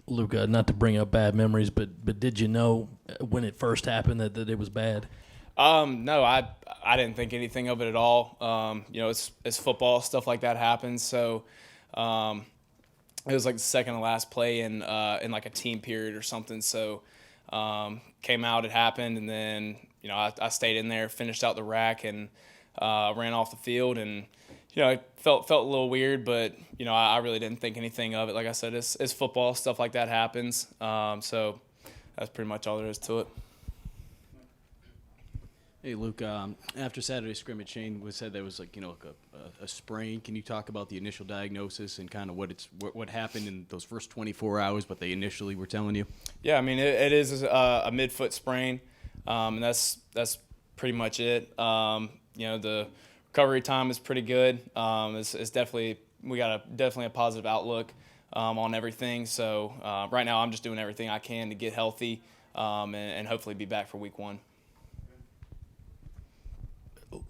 Luka, not to bring up bad memories, but did you know when it first happened that it was bad? No, I didn't think anything of it at all. It's football, stuff like that happens. So, um, it was like the second to last play in like a team period or something. So, came out, it happened, and then I stayed in there, finished out the rack, and ran off the field, and it felt a little weird, but I really didn't think anything of it. Like I said, it's football, stuff like that happens. So that's pretty much all there is to it. Hey, Luke, after Saturday's scrimmage, Shane said there was a sprain. Can you talk about the initial diagnosis and kind of what happened in those first 24 hours, what they initially were telling you? Yeah, I mean, it is a midfoot sprain, and that's pretty much it. The recovery time is pretty good. It's definitely we got definitely a positive outlook on everything. So right now, I'm just doing everything I can to get healthy and hopefully be back for week 1.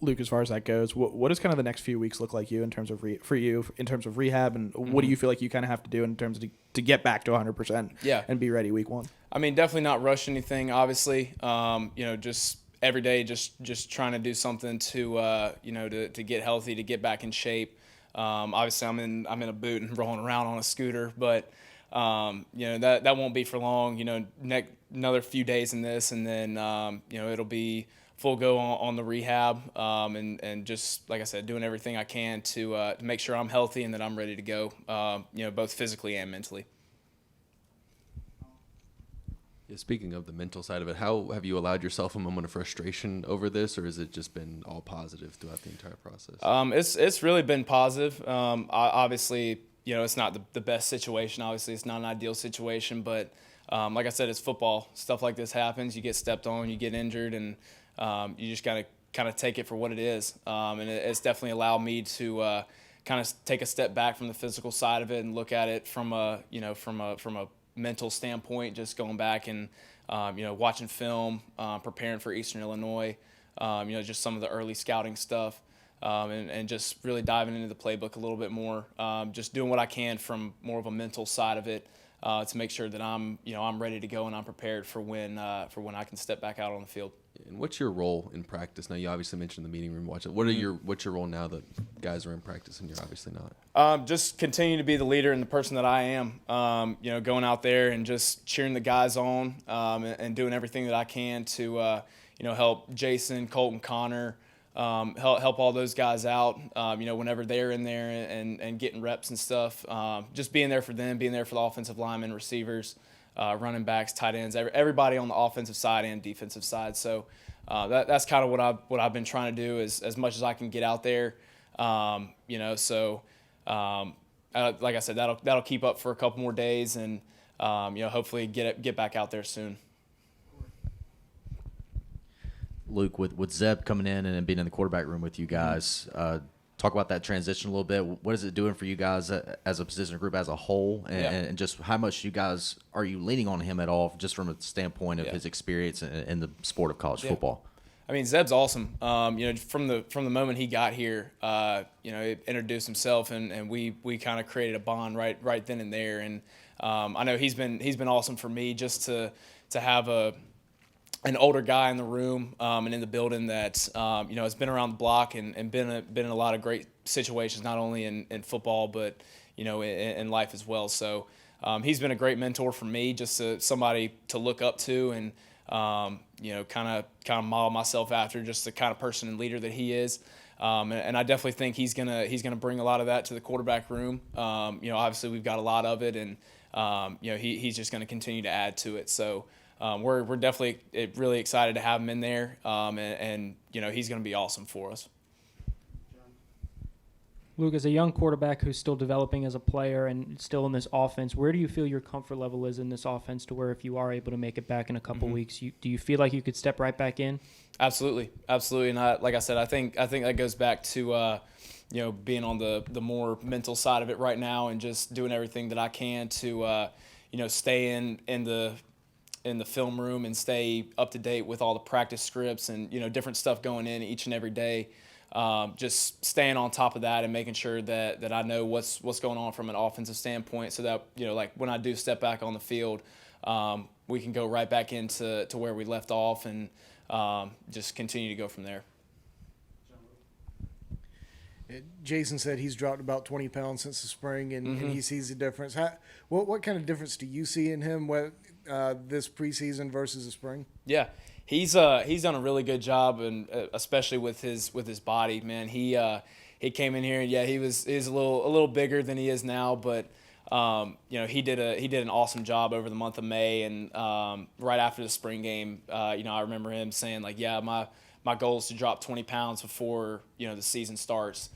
Luke, as far as that goes, what does kind of the next few weeks look like you in terms of for you in terms of rehab, and what do you feel like you kind of have to do in terms of to get back to 100% and be ready week 1? I mean, definitely not rush anything, obviously. Just every day, just trying to do something to to get healthy, to get back in shape. Obviously, I'm in a boot and rolling around on a scooter, but that won't be for long. Another few days in this, and then it'll be full go on the rehab, and just like I said, doing everything I can to make sure I'm healthy and that I'm ready to go, both physically and mentally. Yeah, speaking of the mental side of it, how have you allowed yourself a moment of frustration over this, or has it just been all positive throughout the entire process? It's really been positive. Obviously, it's not the best situation. Obviously, it's not an ideal situation, but like I said, it's football. Stuff like this happens. You get stepped on, you get injured, and you just gotta kind of take it for what it is. And it's definitely allowed me to kind of take a step back from the physical side of it and look at it from a mental standpoint, just going back and watching film, preparing for Eastern Illinois, just some of the early scouting stuff, and just really diving into the playbook a little bit more, just doing what I can from more of a mental side of it, to make sure that I'm ready to go and I'm prepared for when I can step back out on the field. And what's your role in practice? Now, you obviously mentioned the meeting room watch. What's your role now that guys are in practice and you're obviously not? Just continue to be the leader and the person that I am. Going out there and just cheering the guys on, and doing everything that I can to help Jason, Colton, Connor, help all those guys out. Whenever they're in there and getting reps and stuff, just being there for them, being there for the offensive linemen, receivers, running backs, tight ends, everybody on the offensive side and defensive side. So that's kind of what I've been trying to do as much as I can get out there. Like I said, that'll keep up for a couple more days, and hopefully get back out there soon. Luke, with Zeb coming in and being in the quarterback room with you guys, talk about that transition a little bit. What is it doing for you guys as a position group as a whole, and just how much you guys are you leaning on him at all, just from a standpoint of his experience in the sport of college football? I mean, Zeb's awesome. From the moment he got here, he introduced himself, and we kind of created a bond right then and there. And I know he's been awesome for me, just to have an older guy in the room and in the building that has been around the block and been in a lot of great situations, not only in football but in life as well. So he's been a great mentor for me, just somebody to look up to and kind of model myself after, just the kind of person and leader that he is. And I definitely think he's gonna bring a lot of that to the quarterback room. Obviously we've got a lot of it, and he's just gonna continue to add to it. So. We're definitely really excited to have him in there, and he's going to be awesome for us. Luke, as a young quarterback who's still developing as a player and still in this offense, where do you feel your comfort level is in this offense, to where if you are able to make it back in a couple weeks, do you feel like you could step right back in? Absolutely. And like I said, I think that goes back to being on the more mental side of it right now, and just doing everything that I can to stay in the film room and stay up to date with all the practice scripts and different stuff going in each and every day, just staying on top of that and making sure that I know what's going on from an offensive standpoint, so that like when I do step back on the field, we can go right back into where we left off and just continue to go from there. Jason said he's dropped about 20 pounds since the spring, and he sees the difference. What kind of difference do you see in him this preseason versus the spring? Yeah, he's done a really good job, and especially with his body, man. He came in here, and he's a little bigger than he is now, but he did an awesome job over the month of May, and right after the spring game, I remember him saying like, my goal is to drop 20 pounds before the season starts.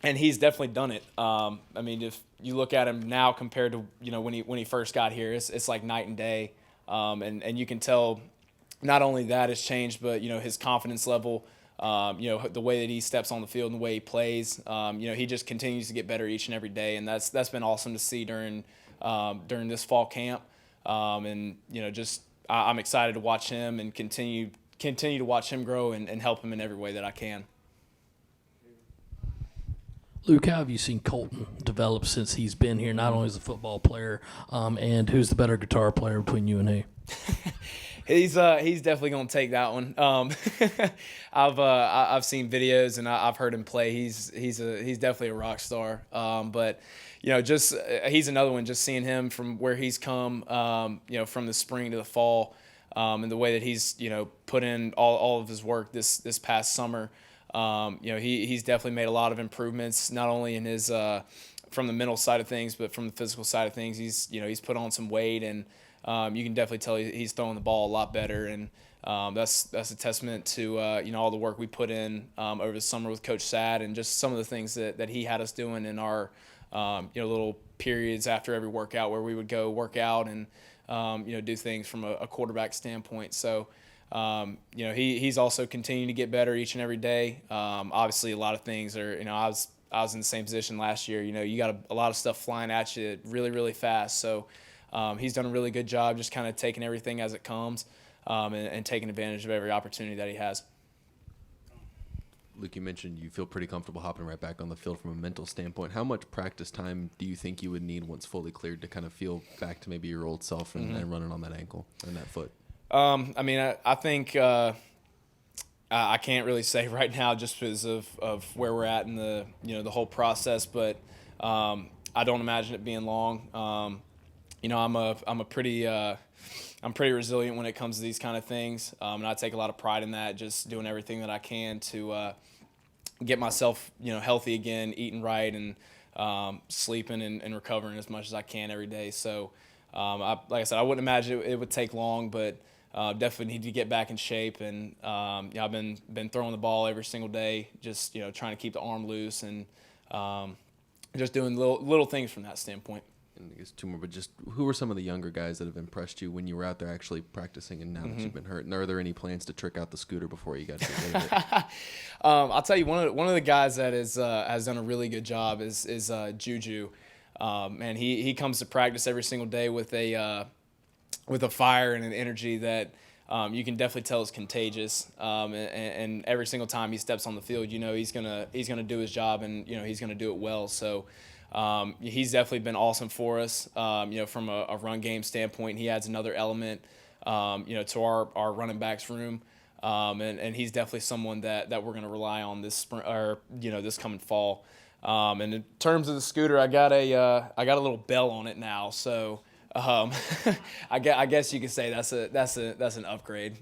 And he's definitely done it. I mean, if you look at him now compared to when he first got here, it's like night and day. And you can tell not only that has changed, but his confidence level, the way that he steps on the field and the way he plays. He just continues to get better each and every day, and that's been awesome to see during this fall camp. I'm excited to watch him and continue to watch him grow and help him in every way that I can. Luke, how have you seen Colton develop since he's been here, not only as a football player, and who's the better guitar player between you and he? He's definitely gonna take that one. I've seen videos and I've heard him play. He's definitely a rock star. But he's another one. Just seeing him from where he's come, from the spring to the fall, and the way that he's put in all of his work this past summer. He's definitely made a lot of improvements, not only in his from the mental side of things, but from the physical side of things. He's put on some weight, and you can definitely tell he's throwing the ball a lot better, and that's a testament to all the work we put in over the summer with Coach Sad, and just some of the things that he had us doing in our little periods after every workout, where we would go work out and do things from a quarterback standpoint. So he's also continuing to get better each and every day. Obviously, a lot of things are I was in the same position last year. You got a lot of stuff flying at you really, really fast. So he's done a really good job just kind of taking everything as it comes, and taking advantage of every opportunity that he has. Luke, you mentioned you feel pretty comfortable hopping right back on the field from a mental standpoint. How much practice time do you think you would need once fully cleared to kind of feel back to maybe your old self and running on that ankle and that foot? I think I can't really say right now just because of where we're at in the whole process, but I don't imagine it being long. I'm pretty resilient when it comes to these kind of things, and I take a lot of pride in that. Just doing everything that I can to get myself healthy again, eating right, and sleeping and recovering as much as I can every day. So, like I said, I wouldn't imagine it would take long, but definitely need to get back in shape. And I've been throwing the ball every single day, just trying to keep the arm loose and just doing little things from that standpoint. And I guess two more, but just who are some of the younger guys that have impressed you when you were out there actually practicing and now that you've been hurt? And are there any plans to trick out the scooter before you got to get rid of it? I'll tell you, one of the guys that has done a really good job is Juju. Man, he comes to practice every single day with a fire and an energy that you can definitely tell is contagious. And every single time he steps on the field, he's gonna do his job, and he's gonna do it well. So. He's definitely been awesome for us. From a run game standpoint, he adds another element, to our running backs room. And he's definitely someone that we're going to rely on this spring, or this coming fall. And in terms of the scooter, I got a little bell on it now, so I guess you could say that's an upgrade.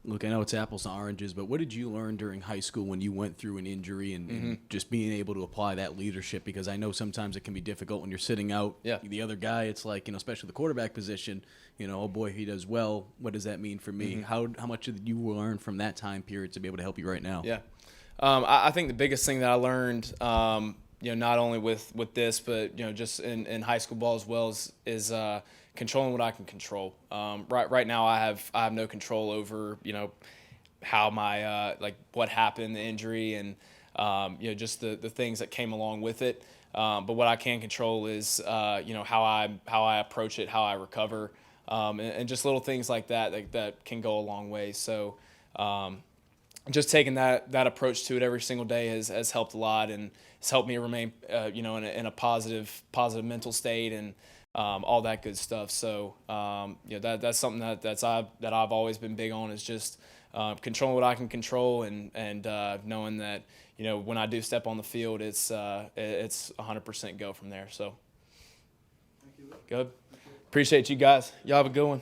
Look, I know it's apples and oranges, but what did you learn during high school when you went through an injury and just being able to apply that leadership? Because I know sometimes it can be difficult when you're sitting out. Yeah. The other guy, it's like, especially the quarterback position, oh boy, he does well. What does that mean for me? How much did you learn from that time period to be able to help you right now? Yeah. I think the biggest thing that I learned, not only with this, but, just in high school ball as well is controlling what I can control. Right now, I have no control over how my what happened, the injury, and just the things that came along with it. But what I can control is how I approach it, how I recover, and just little things like that can go a long way. So just taking that approach to it every single day has helped a lot, and it's helped me remain in a positive mental state and all that good stuff. So that's something that I've always been big on, is just controlling what I can control, and knowing that when I do step on the field, it's 100% go from there. So good. Appreciate you guys. Y'all have a good one.